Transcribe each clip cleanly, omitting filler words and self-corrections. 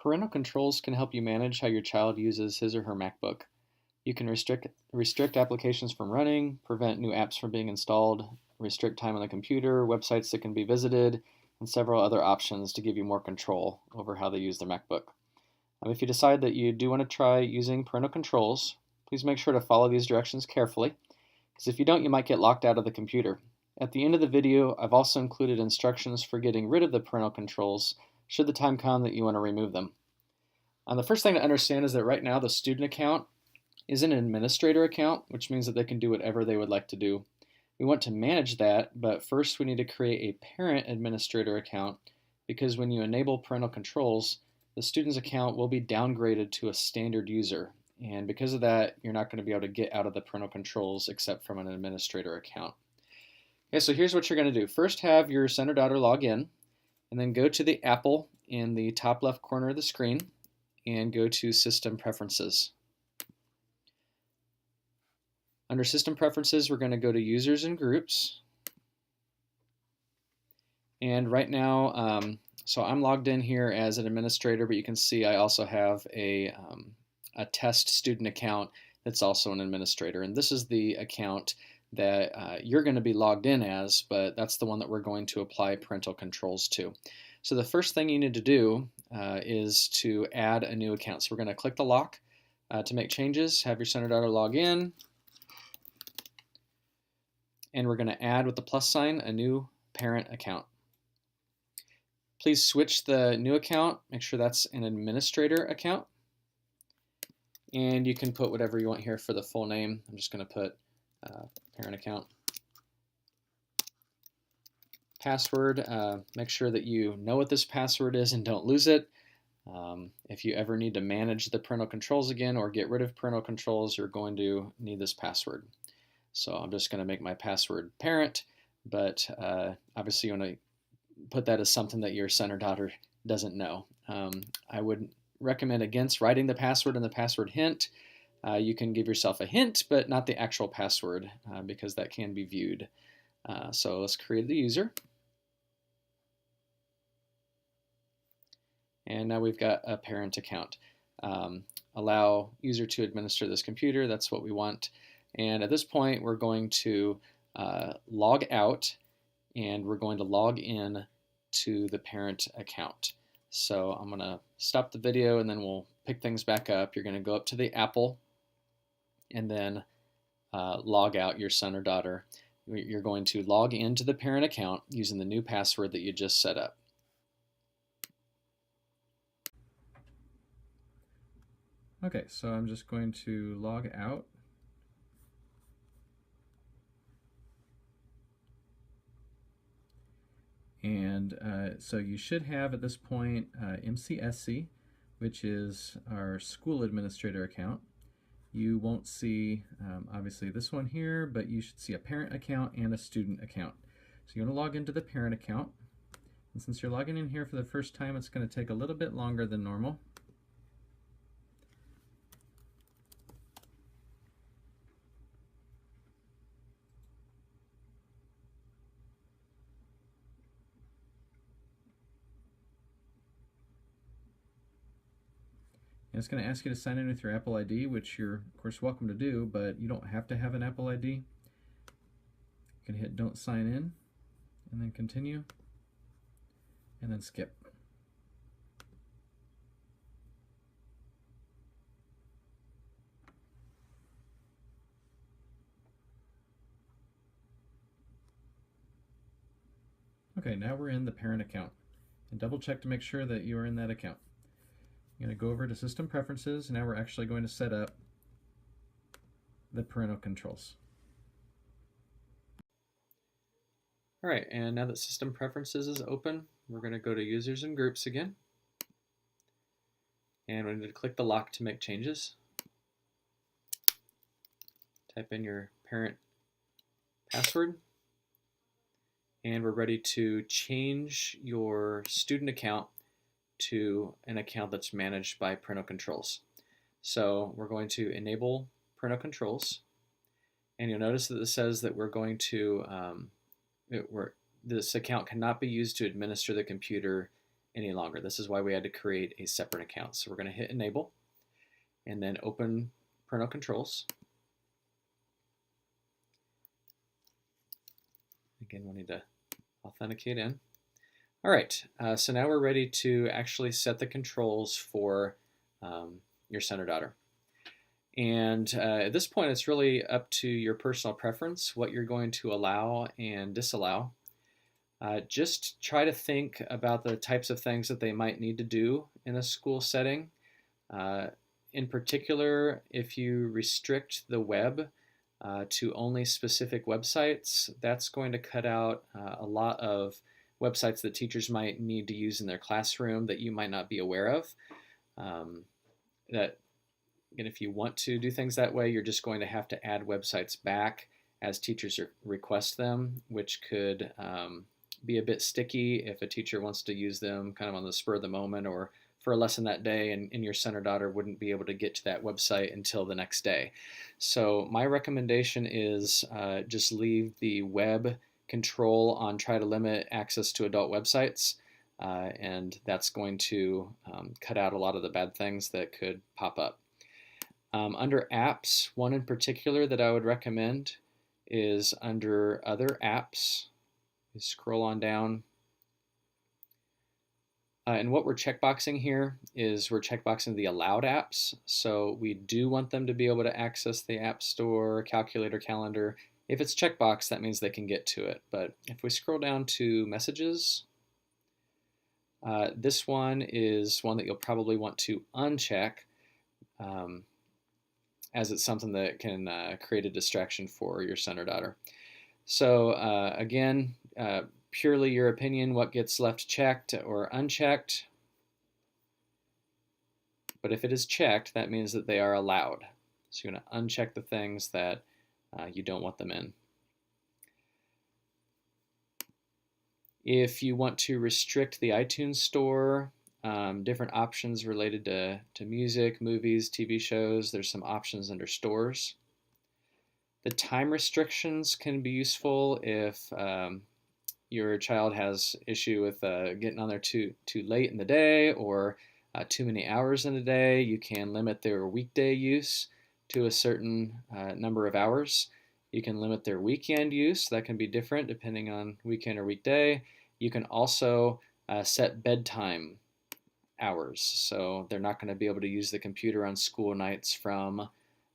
Parental controls can help you manage how your child uses his or her MacBook. You can restrict applications from running, prevent new apps from being installed, restrict time on the computer, websites that can be visited, and several other options to give you more control over how they use their MacBook. If you decide that you do want to try using parental controls, please make sure to follow these directions carefully, because if you don't, you might get locked out of the computer. At the end of the video, I've also included instructions for getting rid of the parental controls should the time come that you want to remove them. The first thing to understand is that right now the student account is an administrator account, which means that they can do whatever they would like to do. We want to manage that, but first we need to create a parent administrator account because when you enable parental controls, the student's account will be downgraded to a standard user. And because of that, you're not going to be able to get out of the parental controls except from an administrator account. Okay, so here's what you're going to do. First, have your son or daughter log in, and then go to the apple in the top left corner of the screen and go to System Preferences. Under System Preferences, we're going to go to Users and Groups. And right now, so I'm logged in here as an administrator, but you can see I also have a test student account that's also an administrator. And this is the account that you're going to be logged in as, but that's the one that we're going to apply parental controls to. So the first thing you need to do is to add a new account. So we're going to click the lock to make changes, have your son or daughter log in, and we're going to add with the plus sign a new parent account. Please switch the new account, make sure that's an administrator account, and you can put whatever you want here for the full name. I'm just going to put parent account. Password, make sure that you know what this password is and don't lose it. If you ever need to manage the parental controls again or get rid of parental controls, you're going to need this password. So I'm just going to make my password parent, but obviously you want to put that as something that your son or daughter doesn't know. I would recommend against writing the password in the password hint. You can give yourself a hint, but not the actual password because that can be viewed. So let's create the user. And now we've got a parent account. Allow user to administer this computer. That's what we want. And at this point, we're going to log out and we're going to log in to the parent account. So I'm going to stop the video and then we'll pick things back up. You're going to go up to the apple and then log out your son or daughter. You're going to log into the parent account using the new password that you just set up. Okay, so I'm just going to log out. And so you should have at this point MCSC, which is our school administrator account. You won't see obviously this one here, but you should see a parent account and a student account. So you want to log into the parent account. And since you're logging in here for the first time, it's going to take a little bit longer than normal. And it's going to ask you to sign in with your Apple ID, which you're, of course, welcome to do, but you don't have to have an Apple ID. You can hit Don't Sign In, and then Continue, and then Skip. Okay, now we're in the parent account. And double check to make sure that you are in that account. I'm going to go over to System Preferences. Now we're actually going to set up the parental controls. All right, and now that System Preferences is open, we're going to go to Users and Groups again. And we're going to click the lock to make changes. Type in your parent password. And we're ready to change your student account to an account that's managed by parental controls. So we're going to enable parental controls, and you'll notice that it says that we're going to this account cannot be used to administer the computer any longer. This is why we had to create a separate account. So we're going to hit enable and then open parental controls. Again, we'll need to authenticate in. All right, so now we're ready to actually set the controls for your son or daughter. And at this point, it's really up to your personal preference, what you're going to allow and disallow. Just try to think about the types of things that they might need to do in a school setting. In particular, if you restrict the web to only specific websites, that's going to cut out a lot of websites that teachers might need to use in their classroom that you might not be aware of. And if you want to do things that way, you're just going to have to add websites back as teachers request them, which could be a bit sticky if a teacher wants to use them kind of on the spur of the moment or for a lesson that day, and your son or daughter wouldn't be able to get to that website until the next day. So my recommendation is just leave the web control on try to limit access to adult websites, and that's going to cut out a lot of the bad things that could pop up. Under apps, one in particular that I would recommend is under other apps. You scroll on down. And what we're checkboxing here is we're checkboxing the allowed apps. So we do want them to be able to access the App Store, calculator, calendar. If it's checkboxed, that means they can get to it. But if we scroll down to messages, this one is one that you'll probably want to uncheck, as it's something that can create a distraction for your son or daughter. So again, purely your opinion, what gets left checked or unchecked. But if it is checked, that means that they are allowed. So you're going to uncheck the things that you don't want them in. If you want to restrict the iTunes store, different options related to music, movies, TV shows, there's some options under stores. The time restrictions can be useful if your child has issue with getting on there too late in the day or too many hours in the day. You can limit their weekday use to a certain number of hours. You can limit their weekend use. That can be different depending on weekend or weekday. You can also set bedtime hours. So they're not going to be able to use the computer on school nights from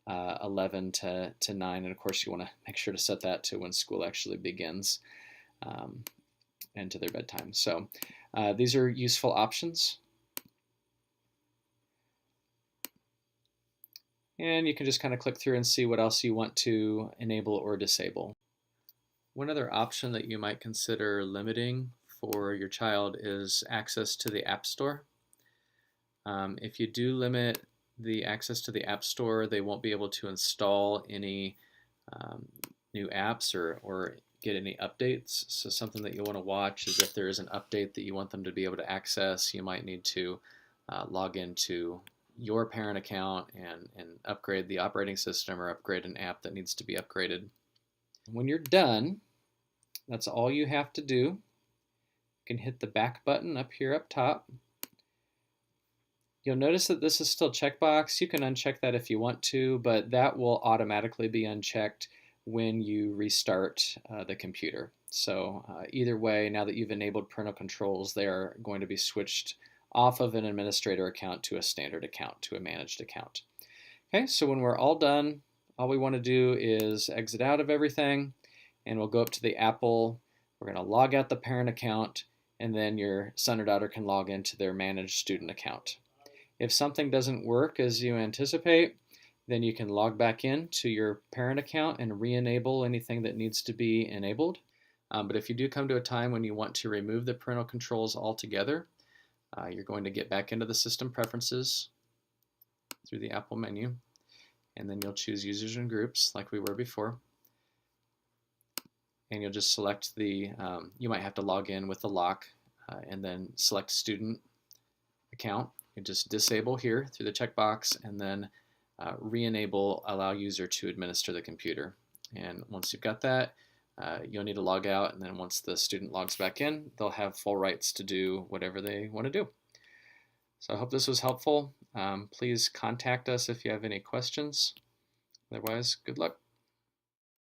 11 to 9. And of course, you want to make sure to set that to when school actually begins and to their bedtime. So these are useful options. And you can just kind of click through and see what else you want to enable or disable. One other option that you might consider limiting for your child is access to the App Store. If you do limit the access to the App Store, they won't be able to install any new apps or get any updates. So something that you'll want to watch is if there is an update that you want them to be able to access, you might need to log into your parent account and upgrade the operating system or upgrade an app that needs to be upgraded. When you're done, that's all you have to do. You can hit the back button up here up top. You'll notice that this is still checkbox. You can uncheck that if you want to, but that will automatically be unchecked when you restart the computer. So either way, now that you've enabled parental controls, they are going to be switched off of an administrator account to a standard account, to a managed account. Okay, so when we're all done, all we want to do is exit out of everything, and we'll go up to the Apple. We're going to log out the parent account, and then your son or daughter can log into their managed student account. If something doesn't work as you anticipate, then you can log back in to your parent account and re-enable anything that needs to be enabled. But if you do come to a time when you want to remove the parental controls altogether, you're going to get back into the system preferences through the Apple menu, and then you'll choose users and groups like we were before. And you'll just select the, you might have to log in with the lock and then select student account. You just disable here through the checkbox and then re-enable allow user to administer the computer. And once you've got that, you'll need to log out, and then once the student logs back in, they'll have full rights to do whatever they want to do. So I hope this was helpful. Please contact us if you have any questions. Otherwise, good luck.